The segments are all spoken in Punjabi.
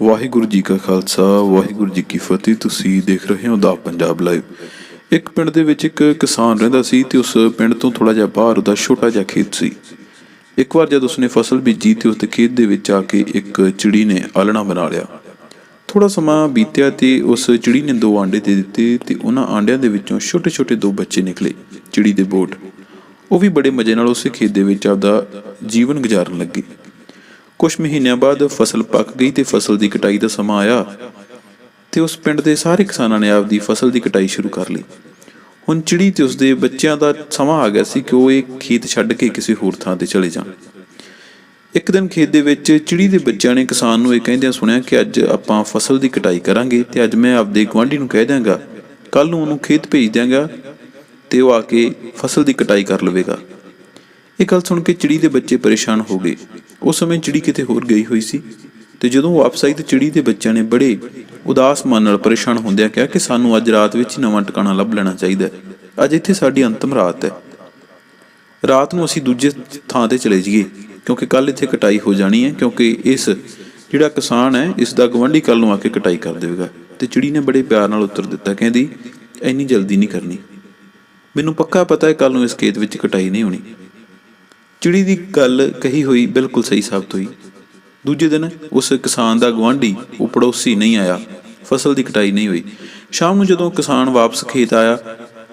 ਵਾਹਿਗੁਰੂ ਜੀ ਕਾ ਖਾਲਸਾ ਵਾਹਿਗੁਰੂ ਜੀ ਕੀ ਫਤਿਹ। ਤੁਸੀਂ ਦੇਖ ਰਹੇ ਹੋ ਦਾ ਪੰਜਾਬ ਲਾਈਵ। ਇੱਕ ਪਿੰਡ ਦੇ ਵਿੱਚ ਇੱਕ ਕਿਸਾਨ ਰਹਿੰਦਾ ਸੀ ਤੇ ਉਸ ਪਿੰਡ ਤੋਂ ਥੋੜਾ ਜਿਹਾ ਬਾਹਰ ਉਹਦਾ ਛੋਟਾ ਜਿਹਾ ਖੇਤ ਸੀ। ਇੱਕ ਵਾਰ ਜਦ ਉਸਨੇ ਫਸਲ ਬੀਜੀ ਤੇ ਉਸਦੇ ਖੇਤ ਦੇ ਵਿੱਚ ਆ ਕੇ ਇੱਕ ਚਿੜੀ ਨੇ ਆਲਣਾ ਬਣਾ ਲਿਆ। ਥੋੜਾ ਸਮਾਂ ਬੀਤਿਆ ਤੇ ਉਸ ਚਿੜੀ ਨੇ 2 ਆਂਡੇ ਦੇ ਦਿੱਤੇ ਤੇ ਉਹਨਾਂ ਆਂਡਿਆਂ ਦੇ ਵਿੱਚੋਂ ਛੋਟੇ ਛੋਟੇ 2 ਬੱਚੇ ਨਿਕਲੇ, ਚਿੜੀ ਦੇ ਬੋਟ। ਉਹ ਵੀ ਬੜੇ ਮਜ਼ੇ ਨਾਲ ਉਸੇ ਖੇਤ ਦੇ ਵਿੱਚ ਆਪਦਾ ਜੀਵਨ ਗੁਜ਼ਾਰਨ ਲੱਗੇ। ਕੁਛ ਮਹੀਨਿਆਂ ਬਾਅਦ ਫਸਲ ਪੱਕ ਗਈ ਤੇ ਫਸਲ ਦੀ ਕਟਾਈ ਦਾ ਸਮਾਂ ਆਇਆ ਤੇ ਉਸ ਪਿੰਡ ਦੇ ਸਾਰੇ ਕਿਸਾਨਾਂ ਨੇ ਆਪਦੀ ਫਸਲ ਦੀ ਕਟਾਈ ਸ਼ੁਰੂ ਕਰ ਲਈ। ਹੁਣ ਚਿੜੀ ਤੇ ਉਸਦੇ ਬੱਚਿਆਂ ਦਾ ਸਮਾਂ ਆ ਗਿਆ ਸੀ ਕਿ ਉਹ ਇਹ ਖੇਤ ਛੱਡ ਕੇ ਕਿਸੇ ਹੋਰ ਥਾਂ ਤੇ ਚਲੇ ਜਾਣ। ਇੱਕ ਦਿਨ ਖੇਤ ਦੇ ਵਿੱਚ ਚਿੜੀ ਦੇ ਬੱਚਿਆਂ ਨੇ ਕਿਸਾਨ ਨੂੰ ਇਹ ਕਹਿੰਦਿਆਂ ਸੁਣਿਆ ਕਿ ਅੱਜ ਆਪਾਂ ਫਸਲ ਦੀ ਕਟਾਈ ਕਰਾਂਗੇ ਤੇ ਅੱਜ ਮੈਂ ਆਪਦੇ ਗੁਆਂਢੀ ਨੂੰ ਕਹਿ ਦਿਆਂਗਾ, ਕੱਲ ਨੂੰ ਉਹਨੂੰ ਖੇਤ ਭੇਜ ਦਿਆਂਗਾ ਤੇ ਉਹ ਆ ਕੇ ਫਸਲ ਦੀ ਕਟਾਈ ਕਰ ਲਵੇਗਾ। ਇਹ ਗੱਲ ਸੁਣ ਕੇ ਚਿੜੀ ਦੇ ਬੱਚੇ ਪਰੇਸ਼ਾਨ ਹੋ ਗਏ। ਉਸ ਸਮੇਂ ਚਿੜੀ ਕਿਤੇ ਹੋਰ ਗਈ ਹੋਈ ਸੀ ਤੇ ਜਦੋਂ ਉਹ ਵਾਪਸ ਆਈ ਤੇ ਚਿੜੀ ਦੇ ਬੱਚਿਆਂ ਨੇ ਬੜੇ ਉਦਾਸ ਮਨ ਨਾਲ ਪਰੇਸ਼ਾਨ ਹੁੰਦਿਆਂ ਕਿਹਾ ਕਿ ਸਾਨੂੰ ਅੱਜ ਰਾਤ ਵਿੱਚ ਹੀ ਨਵਾਂ ਟਿਕਾਣਾ ਲੱਭ ਲੈਣਾ ਚਾਹੀਦਾ ਹੈ। ਅੱਜ ਇੱਥੇ ਸਾਡੀ ਅੰਤਮ ਰਾਤ ਹੈ। ਰਾਤ ਨੂੰ ਅਸੀਂ ਦੂਜੇ ਥਾਂ ਤੇ ਚਲੇ ਜਾਈਏ ਕਿਉਂਕਿ ਕੱਲ ਇੱਥੇ ਕਟਾਈ ਹੋ ਜਾਣੀ ਹੈ, ਕਿਉਂਕਿ ਇਸ ਜਿਹੜਾ ਕਿਸਾਨ ਹੈ ਇਸ ਦਾ ਗੁਆਂਢੀ ਕੱਲ ਨੂੰ ਆ ਕੇ ਕਟਾਈ ਕਰ ਦੇਵੇਗਾ। ਤੇ ਚਿੜੀ ਨੇ ਬੜੇ ਪਿਆਰ ਨਾਲ ਉੱਤਰ ਦਿੱਤਾ, ਕਹਿੰਦੀ ਇੰਨੀ ਜਲਦੀ ਨਹੀਂ ਕਰਨੀ, ਮੈਨੂੰ ਪੱਕਾ ਪਤਾ ਹੈ ਕੱਲ ਨੂੰ ਇਸ ਖੇਤ ਵਿੱਚ ਕਟਾਈ ਨਹੀਂ ਹੋਣੀ। ਚਿੜੀ ਦੀ ਗੱਲ ਕਹੀ ਹੋਈ ਬਿਲਕੁਲ ਸਹੀ ਸਾਬਤ ਹੋਈ। ਦੂਜੇ ਦਿਨ ਉਸ ਕਿਸਾਨ ਦਾ ਗੁਆਂਢੀ, ਉਹ ਪੜੋਸੀ ਨਹੀਂ ਆਇਆ, ਫਸਲ ਦੀ ਕਟਾਈ ਨਹੀਂ ਹੋਈ। ਸ਼ਾਮ ਨੂੰ ਜਦੋਂ ਕਿਸਾਨ ਵਾਪਸ ਖੇਤ ਆਇਆ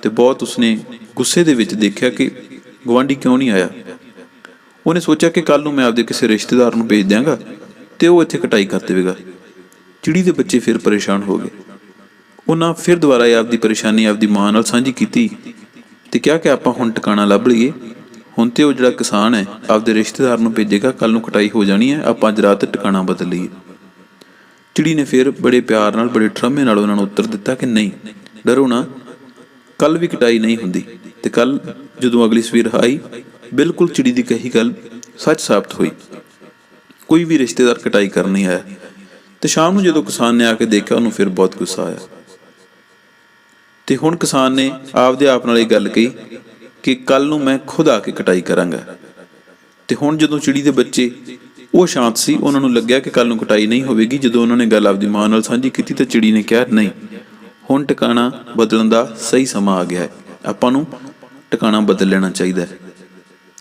ਤੇ ਬਹੁਤ ਉਸਨੇ ਗੁੱਸੇ ਦੇ ਵਿੱਚ ਦੇਖਿਆ ਕਿ ਗੁਆਂਢੀ ਕਿਉਂ ਨਹੀਂ ਆਇਆ। ਉਹਨੇ ਸੋਚਿਆ ਕਿ ਕੱਲ ਨੂੰ ਮੈਂ ਆਪਦੇ ਕਿਸੇ ਰਿਸ਼ਤੇਦਾਰ ਨੂੰ ਭੇਜ ਦਿਆਂਗਾ ਤੇ ਉਹ ਇੱਥੇ ਕਟਾਈ ਕਰ ਦੇਵੇਗਾ। ਚਿੜੀ ਦੇ ਬੱਚੇ ਫਿਰ ਪਰੇਸ਼ਾਨ ਹੋ ਗਏ। ਉਹਨਾਂ ਫਿਰ ਦੁਬਾਰਾ ਆਪਦੀ ਪਰੇਸ਼ਾਨੀ ਆਪਦੀ ਮਾਂ ਨਾਲ ਸਾਂਝੀ ਕੀਤੀ ਤੇ ਕਿਹਾ ਕਿ ਆਪਾਂ ਹੁਣ ਟਿਕਾਣਾ ਲੱਭ ਲਈਏ। ਹੁਣ ਤੇ ਉਹ ਜਿਹੜਾ ਕਿਸਾਨ ਹੈ ਆਪਦੇ ਰਿਸ਼ਤੇਦਾਰ ਨੂੰ ਭੇਜੇਗਾ, ਕੱਲ ਨੂੰ ਕਟਾਈ ਹੋ ਜਾਣੀ ਹੈ, ਆਪਾਂ ਅੱਜ ਰਾਤ ਟਿਕਾਣਾ ਬਦਲ ਲਈਏ। ਚਿੜੀ ਨੇ ਫਿਰ ਬੜੇ ਪਿਆਰ ਨਾਲ ਬੜੇ ਠਰਮੇ ਨਾਲ ਉਹਨਾਂ ਨੂੰ ਉੱਤਰ ਦਿੱਤਾ ਕਿ ਨਹੀਂ, ਡਰੋ ਨਾ, ਕੱਲ ਵੀ ਕਟਾਈ ਨਹੀਂ ਹੁੰਦੀ। ਤੇ ਕੱਲ ਜਦੋਂ ਅਗਲੀ ਸਵੇਰ ਆਈ, ਬਿਲਕੁਲ ਚਿੜੀ ਦੀ ਕਹੀ ਗੱਲ ਸੱਚ ਸਾਬਤ ਹੋਈ। ਕੋਈ ਵੀ ਰਿਸ਼ਤੇਦਾਰ ਕਟਾਈ ਕਰਨ ਨਹੀਂ ਆਇਆ। ਤੇ ਸ਼ਾਮ ਨੂੰ ਜਦੋਂ ਕਿਸਾਨ ਨੇ ਆ ਕੇ ਦੇਖਿਆ, ਉਹਨੂੰ ਫਿਰ ਬਹੁਤ ਗੁੱਸਾ ਆਇਆ ਤੇ ਹੁਣ ਕਿਸਾਨ ਨੇ ਆਪਦੇ ਆਪ ਨਾਲ ਇਹ ਗੱਲ ਕਹੀ ਕਿ ਕੱਲ ਨੂੰ ਮੈਂ ਖੁਦ ਆ ਕੇ ਕਟਾਈ ਕਰਾਂਗਾ। ਤੇ ਹੁਣ ਜਦੋਂ ਚਿੜੀ ਦੇ ਬੱਚੇ ਉਹ ਸ਼ਾਂਤ ਸੀ, ਉਹਨਾਂ ਨੂੰ ਲੱਗਿਆ ਕਿ ਕੱਲ ਨੂੰ ਕਟਾਈ ਨਹੀਂ ਹੋਵੇਗੀ। ਜਦੋਂ ਉਹਨਾਂ ਨੇ ਗੱਲ ਆਪਦੀ ਮਾਂ ਨਾਲ ਸਾਂਝੀ ਕੀਤੀ ਤਾਂ ਚਿੜੀ ਨੇ ਕਿਹਾ, ਨਹੀਂ, ਹੁਣ ਟਿਕਾਣਾ ਬਦਲਣ ਦਾ ਸਹੀ ਸਮਾਂ ਆ ਗਿਆ ਹੈ, ਆਪਾਂ ਨੂੰ ਟਿਕਾਣਾ ਬਦਲ ਲੈਣਾ ਚਾਹੀਦਾ ਹੈ।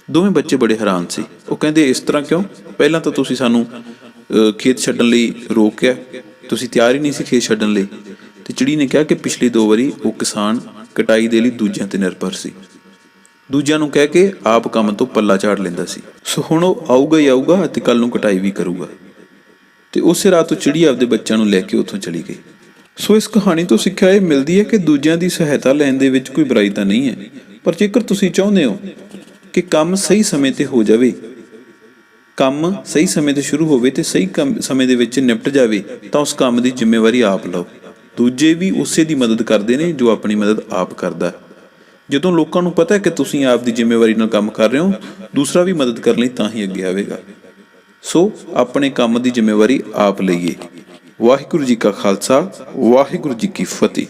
ਦੋਵੇਂ ਬੱਚੇ ਬੜੇ ਹੈਰਾਨ ਸੀ। ਉਹ ਕਹਿੰਦੇ, ਇਸ ਤਰ੍ਹਾਂ ਕਿਉਂ? ਪਹਿਲਾਂ ਤਾਂ ਤੁਸੀਂ ਸਾਨੂੰ ਖੇਤ ਛੱਡਣ ਲਈ ਰੋਕਿਆ, ਤੁਸੀਂ ਤਿਆਰ ਹੀ ਨਹੀਂ ਸੀ ਖੇਤ ਛੱਡਣ ਲਈ। ਤੇ ਚਿੜੀ ਨੇ ਕਿਹਾ ਕਿ ਪਿਛਲੀ 2 ਵਾਰੀ ਉਹ ਕਿਸਾਨ ਕਟਾਈ ਦੇ ਲਈ ਦੂਜਿਆਂ ਤੇ ਨਿਰਭਰ ਸੀ, ਦੂਜਿਆਂ ਨੂੰ ਕਹਿ ਕੇ ਆਪ ਕੰਮ ਤੋਂ ਪੱਲਾ ਝਾੜ ਲੈਂਦਾ ਸੀ। ਸੋ ਹੁਣ ਉਹ ਆਊਗਾ ਹੀ ਆਊਗਾ ਅਤੇ ਕੱਲ ਨੂੰ ਕਟਾਈ ਵੀ ਕਰੂਗਾ। ਤੇ ਉਸੇ ਰਾਤ ਤੋਂ ਚਿੜੀ ਆਪਦੇ ਬੱਚਿਆਂ ਨੂੰ ਲੈ ਕੇ ਉੱਥੋਂ ਚਲੀ ਗਈ। ਸੋ ਇਸ ਕਹਾਣੀ ਤੋਂ ਸਿੱਖਿਆ ਇਹ ਮਿਲਦੀ ਹੈ ਕਿ ਦੂਜਿਆਂ ਦੀ ਸਹਾਇਤਾ ਲੈਣ ਦੇ ਵਿੱਚ ਕੋਈ ਬੁਰਾਈ ਤਾਂ ਨਹੀਂ ਹੈ, ਪਰ ਜੇਕਰ ਤੁਸੀਂ ਚਾਹੁੰਦੇ ਹੋ ਕਿ ਕੰਮ ਸਹੀ ਸਮੇਂ ਤੇ ਹੋ ਜਾਵੇ, ਕੰਮ ਸਹੀ ਸਮੇਂ ਤੇ ਸ਼ੁਰੂ ਹੋਵੇ ਤੇ ਸਹੀ ਸਮੇਂ ਦੇ ਵਿੱਚ ਨਿਪਟ ਜਾਵੇ, ਤਾਂ ਉਸ ਕੰਮ ਦੀ ਜ਼ਿੰਮੇਵਾਰੀ ਆਪ ਲਓ। ਦੂਜੇ ਵੀ ਉਸੇ ਦੀ ਮਦਦ ਕਰਦੇ ਨੇ ਜੋ ਆਪਣੀ ਮਦਦ ਆਪ ਕਰਦਾ। ਜਦੋਂ ਲੋਕਾਂ ਨੂੰ ਪਤਾ ਹੈ ਕਿ ਤੁਸੀਂ ਆਪ ਦੀ ਜ਼ਿੰਮੇਵਾਰੀ ਨਾਲ ਕੰਮ ਕਰ ਰਹੇ ਹੋ, ਦੂਸਰਾ ਵੀ ਮਦਦ ਕਰਨ ਲਈ ਤਾਂ ਹੀ ਅੱਗੇ ਆਵੇਗਾ। ਸੋ ਆਪਣੇ ਕੰਮ ਦੀ ਜ਼ਿੰਮੇਵਾਰੀ ਆਪ ਲਈਏ। ਵਾਹਿਗੁਰੂ ਜੀ ਕਾ ਖਾਲਸਾ, ਵਾਹਿਗੁਰੂ ਜੀ ਕੀ ਫਤਿਹ।